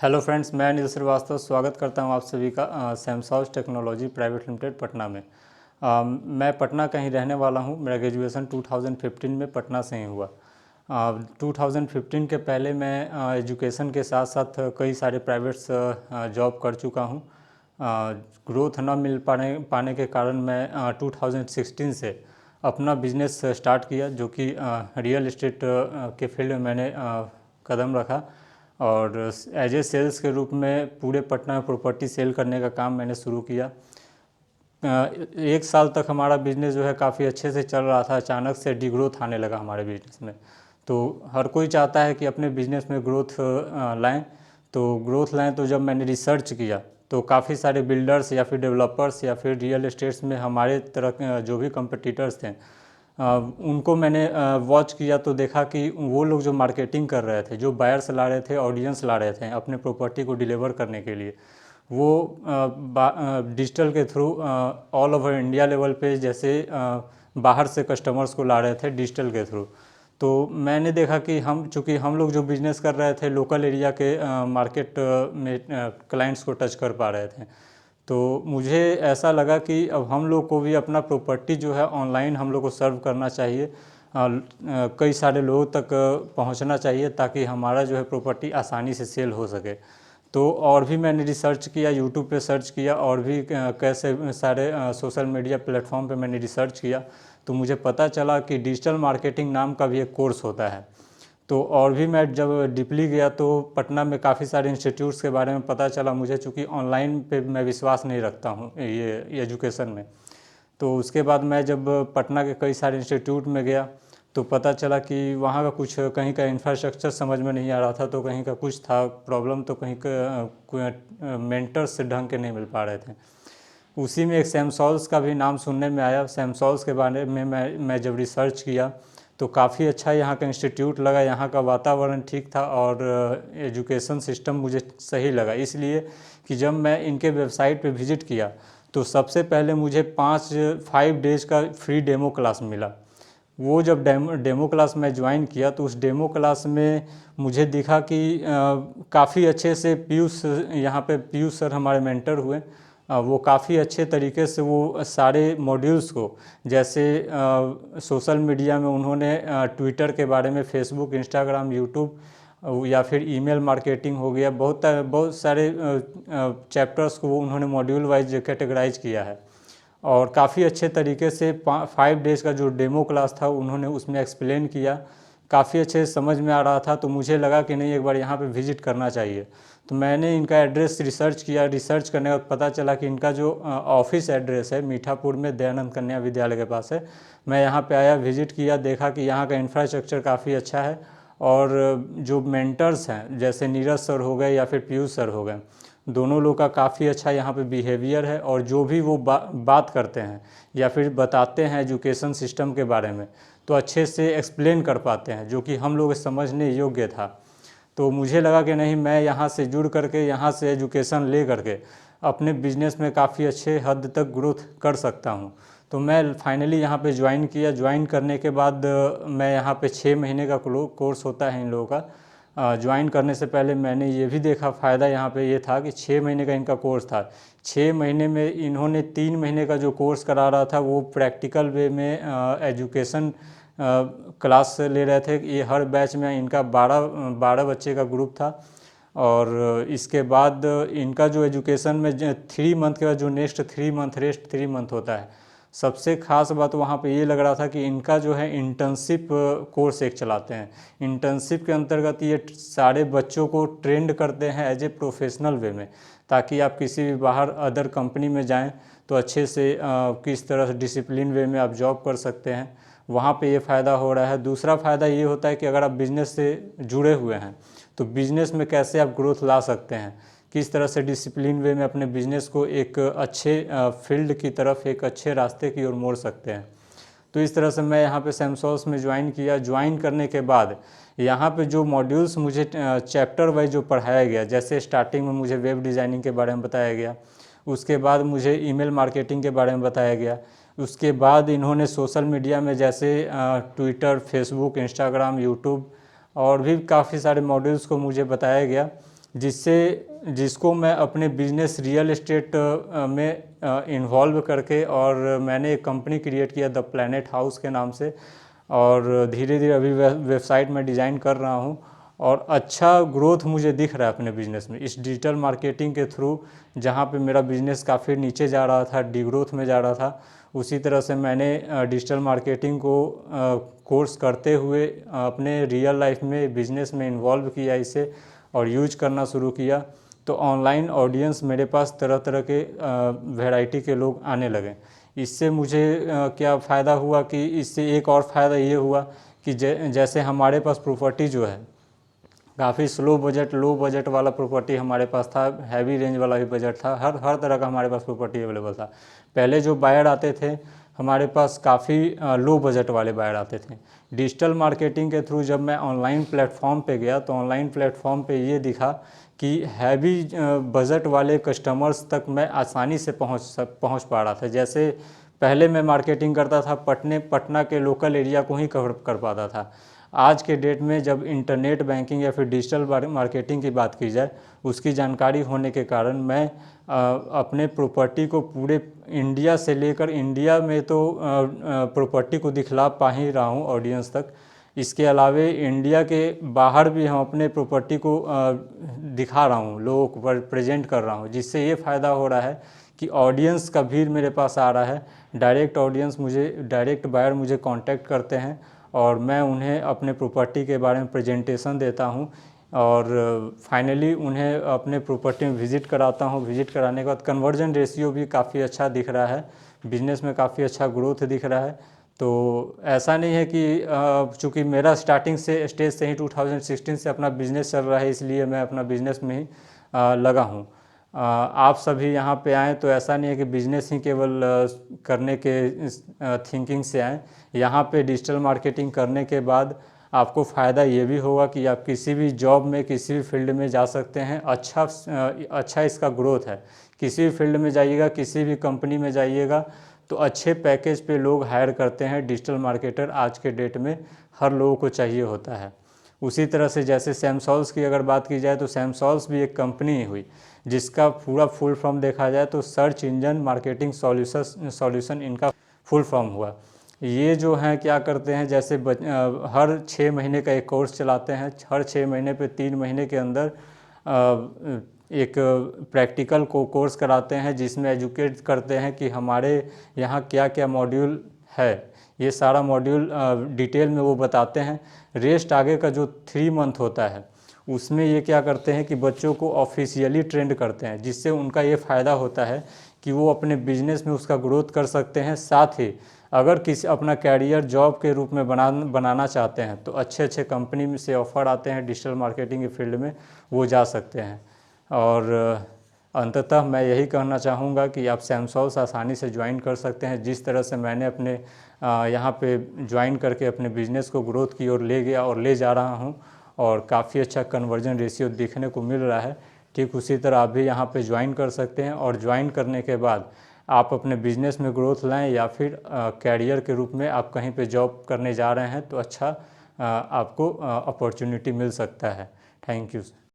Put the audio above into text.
Hello friends, मैं अनिल श्रीवास्तव स्वागत करता हूं आप सभी का Samsung technology private limited Patna में। मैं पटना का ही रहने वाला हूं। मेरा ग्रेजुएशन 2015 में पटना से ही हुआ। 2015 के पहले मैं एजुकेशन के साथ साथ कई सारे प्राइवेट्स जॉब कर चुका हूं। ग्रोथ न मिल पाने के कारण मैं 2016 से अपना बिजनेस स्टार्ट किया, जो कि रियल एस्टेट के फील्ड में मैंने कदम रखा और एज ए सेल्स के रूप में पूरे पटना में प्रॉपर्टी सेल करने का काम मैंने शुरू किया। 1 साल तक हमारा बिज़नेस जो है काफ़ी अच्छे से चल रहा था। अचानक से डिग्रोथ आने लगा हमारे बिज़नेस में। तो हर कोई चाहता है कि अपने बिज़नेस में ग्रोथ लाएं। तो जब मैंने रिसर्च किया तो काफ़ी सारे बिल्डर्स या फिर डेवलपर्स या फिर रियल एस्टेट्स में हमारे तरह के जो भी कंपटीटर्स थे, उनको मैंने वॉच किया तो देखा कि वो लोग जो मार्केटिंग कर रहे थे, जो बायर्स ला रहे थे, ऑडियंस ला रहे थे अपने प्रॉपर्टी को डिलीवर करने के लिए, वो डिजिटल के through all over India level पे जैसे बाहर से कस्टमर्स को ला रहे थे डिजिटल के थ्रू। तो मैंने देखा कि चूँकि हम लोग जो बिज़नेस कर रहे थे लोकल एरिया के मार्केट में क्लाइंट्स को टच कर पा रहे थे, तो मुझे ऐसा लगा कि अब हम लोग को भी अपना प्रॉपर्टी जो है ऑनलाइन हम लोग को सर्व करना चाहिए। कई सारे लोगों तक पहुंचना चाहिए ताकि हमारा जो है प्रॉपर्टी आसानी से सेल हो सके। तो और भी मैंने रिसर्च किया, यूट्यूब पे सर्च किया और भी कैसे सारे सोशल मीडिया प्लेटफॉर्म पे मैंने रिसर्च किया। तो मुझे पता चला कि डिजिटल मार्केटिंग नाम का भी एक कोर्स होता है। तो और भी मैं जब डीपली गया तो पटना में काफ़ी सारे इंस्टीट्यूट्स के बारे में पता चला मुझे, चूँकि ऑनलाइन पे मैं विश्वास नहीं रखता हूँ ये एजुकेशन में। तो उसके बाद मैं जब पटना के कई सारे इंस्टीट्यूट में गया तो पता चला कि वहाँ का कुछ कहीं का इंफ्रास्ट्रक्चर समझ में नहीं आ रहा था, तो कहीं का कुछ था प्रॉब्लम, तो कहीं का मेंटर्स ढंग के नहीं मिल पा रहे थे। उसी में एक सैमसंग का भी नाम सुनने में आया। सैमसंग के बारे में मैं जब रिसर्च किया तो काफ़ी अच्छा यहाँ का इंस्टीट्यूट लगा, यहाँ का वातावरण ठीक था और एजुकेशन सिस्टम मुझे सही लगा, इसलिए कि जब मैं इनके वेबसाइट पे विज़िट किया तो सबसे पहले मुझे 5 डेज़ का फ्री डेमो क्लास मिला। वो जब डेमो क्लास मैं ज्वाइन किया तो उस डेमो क्लास में मुझे दिखा कि काफ़ी अच्छे से यहाँ पे पीयूष सर हमारे मेंटर हुए। वो काफ़ी अच्छे तरीके से वो सारे मॉड्यूल्स को, जैसे सोशल मीडिया में उन्होंने ट्विटर के बारे में, फेसबुक, इंस्टाग्राम, यूट्यूब या फिर ईमेल मार्केटिंग हो गया, बहुत सारे चैप्टर्स को उन्होंने मॉड्यूल वाइज कैटेगराइज किया है और काफ़ी अच्छे तरीके से 5 डेज़ का जो डेमो क्लास था उन्होंने उसमें एक्सप्लेन किया। काफ़ी अच्छे से समझ में आ रहा था, तो मुझे लगा कि नहीं, एक बार यहाँ पे विज़िट करना चाहिए। तो मैंने इनका एड्रेस रिसर्च किया। रिसर्च करने के बाद पता चला कि इनका जो ऑफिस एड्रेस है मीठापुर में दयानंद कन्या विद्यालय के पास है। मैं यहाँ पे आया, विज़िट किया, देखा कि यहाँ का इंफ्रास्ट्रक्चर काफ़ी अच्छा है और जो मेंटर्स हैं जैसे नीरज सर हो गए या फिर पीयूष सर हो गए, दोनों लोग का काफ़ी अच्छा यहाँ पे बिहेवियर है और जो भी वो बात करते हैं या फिर बताते हैं एजुकेशन सिस्टम के बारे में तो अच्छे से एक्सप्लेन कर पाते हैं, जो कि हम लोग समझने योग्य था। तो मुझे लगा कि नहीं, मैं यहाँ से जुड़ करके, यहाँ से एजुकेशन ले करके अपने बिजनेस में काफ़ी अच्छे हद तक ग्रोथ कर सकता हूँ। तो मैं फाइनली यहाँ पे ज्वाइन किया। ज्वाइन करने के बाद मैं यहाँ पे 6 महीने का कोर्स होता है इन लोगों का। ज्वाइन करने से पहले मैंने ये भी देखा, फ़ायदा यहाँ पे ये था कि 6 महीने का इनका कोर्स था। 6 महीने में इन्होंने 3 महीने का जो कोर्स करा रहा था वो प्रैक्टिकल वे में एजुकेशन क्लास ले रहे थे। ये हर बैच में इनका 12 बच्चे का ग्रुप था और इसके बाद इनका जो एजुकेशन में 3 मंथ के बाद जो नेक्स्ट 3 मंथ रेस्ट 3 मंथ होता है, सबसे ख़ास बात वहाँ पे ये लग रहा था कि इनका जो है इंटर्नशिप कोर्स एक चलाते हैं। इंटर्नशिप के अंतर्गत ये सारे बच्चों को ट्रेंड करते हैं एज ए प्रोफेशनल वे में, ताकि आप किसी भी बाहर अदर कंपनी में जाएं तो अच्छे से किस तरह से डिसिप्लिन वे में आप जॉब कर सकते हैं, वहाँ पे ये फ़ायदा हो रहा है। दूसरा फ़ायदा ये होता है कि अगर आप बिज़नेस से जुड़े हुए हैं तो बिज़नेस में कैसे आप ग्रोथ ला सकते हैं, किस तरह से डिसिप्लिन वे में अपने बिज़नेस को एक अच्छे फील्ड की तरफ, एक अच्छे रास्ते की ओर मोड़ सकते हैं। तो इस तरह से मैं यहाँ पे सैमसंग में ज्वाइन किया। ज्वाइन करने के बाद यहाँ पे जो मॉड्यूल्स मुझे चैप्टर वाइज जो पढ़ाया गया, जैसे स्टार्टिंग में मुझे वेब डिज़ाइनिंग के बारे में बताया गया, उसके बाद मुझे ईमेल मार्केटिंग के बारे में बताया गया, उसके बाद इन्होंने सोशल मीडिया में जैसे ट्विटर, फेसबुक, इंस्टाग्राम, यूट्यूब और भी काफ़ी सारे मॉड्यूल्स को मुझे बताया गया। जिसको मैं अपने बिजनेस रियल एस्टेट में इन्वॉल्व करके, और मैंने एक कंपनी क्रिएट किया द प्लैनेट हाउस के नाम से, और धीरे धीरे अभी वेबसाइट में डिज़ाइन कर रहा हूँ, और अच्छा ग्रोथ मुझे दिख रहा है अपने बिज़नेस में इस डिजिटल मार्केटिंग के थ्रू। जहाँ पे मेरा बिज़नेस काफ़ी नीचे जा रहा था, डिग्रोथ में जा रहा था, उसी तरह से मैंने डिजिटल मार्केटिंग को कोर्स करते हुए अपने रियल लाइफ में बिज़नेस में इन्वॉल्व किया इसे, और यूज करना शुरू किया। तो ऑनलाइन ऑडियंस मेरे पास तरह तरह के वैरायटी के लोग आने लगे। इससे मुझे क्या फ़ायदा हुआ कि इससे एक और फ़ायदा ये हुआ कि जैसे हमारे पास प्रॉपर्टी जो है काफ़ी लो बजट वाला प्रॉपर्टी हमारे पास था, हैवी रेंज वाला भी बजट था, हर तरह का हमारे पास प्रॉपर्टी अवेलेबल था। पहले जो बायर आते थे हमारे पास काफ़ी लो बजट वाले बायर आते थे। डिजिटल मार्केटिंग के थ्रू जब मैं ऑनलाइन प्लेटफॉर्म पे गया तो ऑनलाइन प्लेटफॉर्म पे ये दिखा कि हैवी बजट वाले कस्टमर्स तक मैं आसानी से पहुंच पा रहा था। जैसे पहले मैं मार्केटिंग करता था पटना के लोकल एरिया को ही कवर कर पाता था। आज के डेट में जब इंटरनेट बैंकिंग या फिर डिजिटल मार्केटिंग की बात की जाए, उसकी जानकारी होने के कारण मैं अपने प्रॉपर्टी को पूरे इंडिया से लेकर, इंडिया में तो प्रॉपर्टी को दिखला पा ही रहा हूँ ऑडियंस तक। इसके अलावे इंडिया के बाहर भी हम अपने प्रॉपर्टी को दिखा रहा हूँ, लोगों को प्रेजेंट कर रहा हूँ, जिससे ये फ़ायदा हो रहा है कि ऑडियंस का भीड़ मेरे पास आ रहा है। डायरेक्ट बायर मुझे कांटेक्ट करते हैं और मैं उन्हें अपने प्रॉपर्टी के बारे में प्रेजेंटेशन देता हूँ, और फाइनली उन्हें अपने प्रॉपर्टी में विज़िट कराता हूँ। विज़िट कराने के बाद कन्वर्जन रेशियो भी काफ़ी अच्छा दिख रहा है, बिज़नेस में काफ़ी अच्छा ग्रोथ दिख रहा है। तो ऐसा नहीं है कि चूँकि मेरा स्टार्टिंग से स्टेज से ही 2016 से अपना बिज़नेस चल रहा है, इसलिए मैं अपना बिज़नेस में ही लगा हूँ। आप सभी यहाँ पे आएँ तो ऐसा नहीं है कि बिज़नेस ही केवल करने के थिंकिंग से आएँ। यहाँ पे डिजिटल मार्केटिंग करने के बाद आपको फ़ायदा ये भी होगा कि आप किसी भी जॉब में, किसी भी फील्ड में जा सकते हैं। अच्छा इसका ग्रोथ है। किसी भी फील्ड में जाइएगा, किसी भी कंपनी में जाइएगा तो अच्छे पैकेज पे लोग हायर करते हैं। डिजिटल मार्केटर आज के डेट में हर लोगों को चाहिए होता है। उसी तरह से जैसे सैमसॉल्स की अगर बात की जाए तो सैमसॉल्स भी एक कंपनी ही हुई, जिसका पूरा फुल फॉर्म देखा जाए तो सर्च इंजन मार्केटिंग सॉल्यूशन इनका फुल फॉर्म हुआ। ये जो हैं क्या करते हैं, जैसे हर 6 महीने का एक कोर्स चलाते हैं। हर 6 महीने पे 3 महीने के अंदर एक प्रैक्टिकल कोर्स कराते हैं, जिसमें एजुकेट करते हैं कि हमारे यहाँ क्या क्या मॉड्यूल है। ये सारा मॉड्यूल डिटेल में वो बताते हैं। रेस्ट आगे का जो 3 मंथ होता है उसमें ये क्या करते हैं कि बच्चों को ऑफिशियली ट्रेंड करते हैं, जिससे उनका ये फ़ायदा होता है कि वो अपने बिजनेस में उसका ग्रोथ कर सकते हैं। साथ ही अगर किसी अपना कैरियर जॉब के रूप में बनाना चाहते हैं तो अच्छे अच्छे कंपनी में से ऑफ़र आते हैं डिजिटल मार्केटिंग के फील्ड में, वो जा सकते हैं। और अंततः मैं यही कहना चाहूँगा कि आप सैमसॉल्स आसानी से ज्वाइन कर सकते हैं। जिस तरह से मैंने अपने यहाँ पे ज्वाइन करके अपने बिज़नेस को ग्रोथ की ओर ले गया और ले जा रहा हूँ, और काफ़ी अच्छा कन्वर्जन रेशियो देखने को मिल रहा है। ठीक उसी तरह आप भी यहाँ पे ज्वाइन कर सकते हैं, और ज्वाइन करने के बाद आप अपने बिज़नेस में ग्रोथ लाएं, या फिर कैरियर के रूप में आप कहीं पे जॉब करने जा रहे हैं तो अच्छा आपको अपॉर्चुनिटी मिल सकता है। Thank you.